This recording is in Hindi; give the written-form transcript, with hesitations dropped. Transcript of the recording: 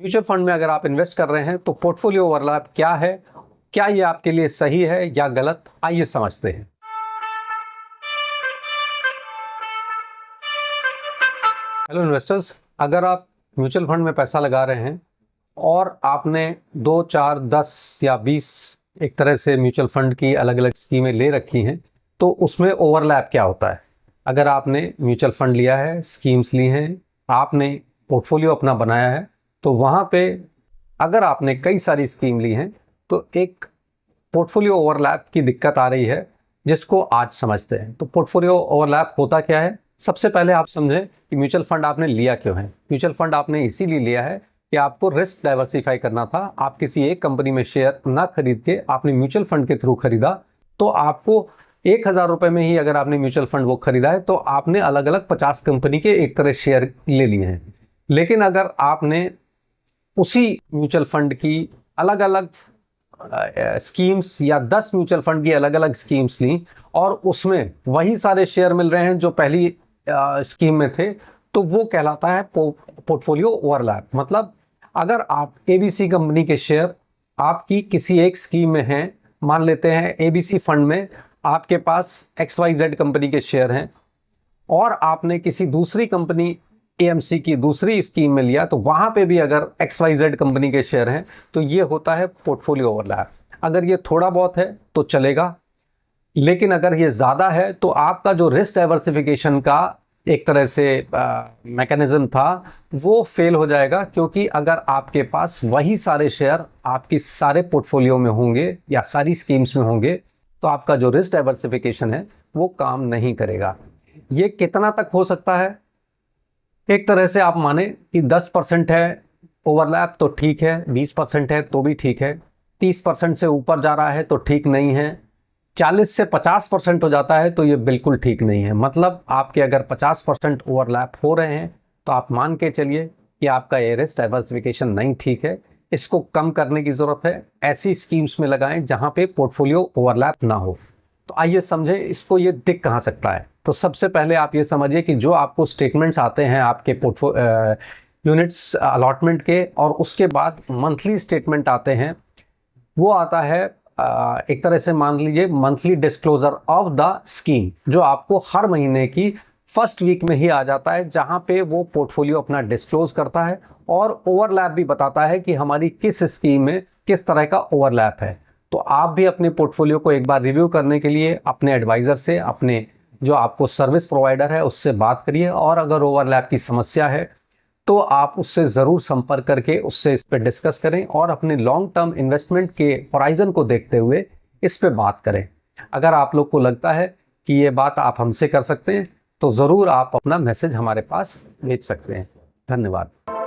म्यूचुअल फंड में अगर आप इन्वेस्ट कर रहे हैं तो पोर्टफोलियो ओवरलैप क्या है, क्या ये आपके लिए सही है या गलत, आइए समझते हैं। हेलो इन्वेस्टर्स, अगर आप म्यूचुअल फंड में पैसा लगा रहे हैं और आपने 2, 4, 10 या 20 एक तरह से म्यूचुअल फंड की अलग अलग स्कीमें ले रखी हैं, तो उसमें ओवरलैप क्या होता है। अगर आपने म्यूचुअल फंड लिया है, स्कीम्स ली हैं, आपने पोर्टफोलियो अपना बनाया है, तो वहाँ पे अगर आपने कई सारी स्कीम ली हैं तो एक पोर्टफोलियो ओवरलैप की दिक्कत आ रही है, जिसको आज समझते हैं। तो पोर्टफोलियो ओवरलैप होता क्या है। सबसे पहले आप समझें कि म्यूचुअल फंड आपने लिया क्यों है। म्यूचुअल फंड आपने इसीलिए लिया है कि आपको रिस्क डाइवर्सिफाई करना था। आप किसी एक कंपनी में शेयर ना खरीद के आपने म्यूचुअल फंड के थ्रू खरीदा, तो आपको 1,000 रुपये में ही अगर आपने म्यूचुअल फंड वो खरीदा है तो आपने अलग अलग 50 कंपनी के एक तरह शेयर ले लिए हैं। लेकिन अगर आपने उसी म्यूचुअल फंड की अलग अलग स्कीम्स या 10 म्यूचुअल फंड की अलग अलग स्कीम्स ली और उसमें वही सारे शेयर मिल रहे हैं जो पहली स्कीम में थे, तो वो कहलाता है पोर्टफोलियो ओवरलैप। मतलब अगर आप एबीसी कंपनी के शेयर आपकी किसी एक स्कीम में हैं, मान लेते हैं एबीसी फंड में आपके पास XYZ कंपनी के शेयर हैं और आपने किसी दूसरी कंपनी एएमसी की दूसरी स्कीम में लिया, तो वहाँ पे भी अगर XYZ कंपनी के शेयर हैं तो ये होता है पोर्टफोलियो ओवरलैप। अगर ये थोड़ा बहुत है तो चलेगा, लेकिन अगर ये ज़्यादा है तो आपका जो रिस्क डाइवर्सिफिकेशन का एक तरह से मैकेनिज्म था वो फेल हो जाएगा। क्योंकि अगर आपके पास वही सारे शेयर आपकी सारे पोर्टफोलियो में होंगे या सारी स्कीम्स में होंगे, तो आपका जो रिस्क डाइवर्सिफिकेशन है वो काम नहीं करेगा। ये कितना तक हो सकता है। एक तरह से आप माने कि 10% है ओवरलैप तो ठीक है, 20% है तो भी ठीक है, 30% से ऊपर जा रहा है तो ठीक नहीं है, 40 से 50% हो जाता है तो ये बिल्कुल ठीक नहीं है। मतलब आपके अगर 50% ओवरलैप हो रहे हैं तो आप मान के चलिए कि आपका ये रिस्क डाइवर्सिफिकेशन नहीं ठीक है, इसको कम करने की ज़रूरत है। ऐसी स्कीम्स में लगाएं जहाँ पे पोर्टफोलियो ओवरलैप ना हो। तो आइए समझें इसको ये दिख कहाँ सकता है। तो सबसे पहले आप ये समझिए कि जो आपको स्टेटमेंट्स आते हैं आपके यूनिट्स अलॉटमेंट के, और उसके बाद मंथली स्टेटमेंट आते हैं, वो आता है एक तरह से मान लीजिए monthly disclosure of the scheme, जो आपको हर महीने की फर्स्ट वीक में ही आ जाता है, जहाँ पे वो पोर्टफोलियो अपना डिस्क्लोज करता है और ओवरलैप भी बताता है कि हमारी किस स्कीम में किस तरह का ओवरलैप है। तो आप भी अपने पोर्टफोलियो को एक बार रिव्यू करने के लिए अपने एडवाइज़र से, अपने जो आपको सर्विस प्रोवाइडर है उससे बात करिए, और अगर ओवरलैप की समस्या है तो आप उससे ज़रूर संपर्क करके उससे इस पर डिस्कस करें और अपने लॉन्ग टर्म इन्वेस्टमेंट के होराइजन को देखते हुए इस पे बात करें। अगर आप लोग को लगता है कि ये बात आप हमसे कर सकते हैं तो ज़रूर आप अपना मैसेज हमारे पास भेज सकते हैं। धन्यवाद।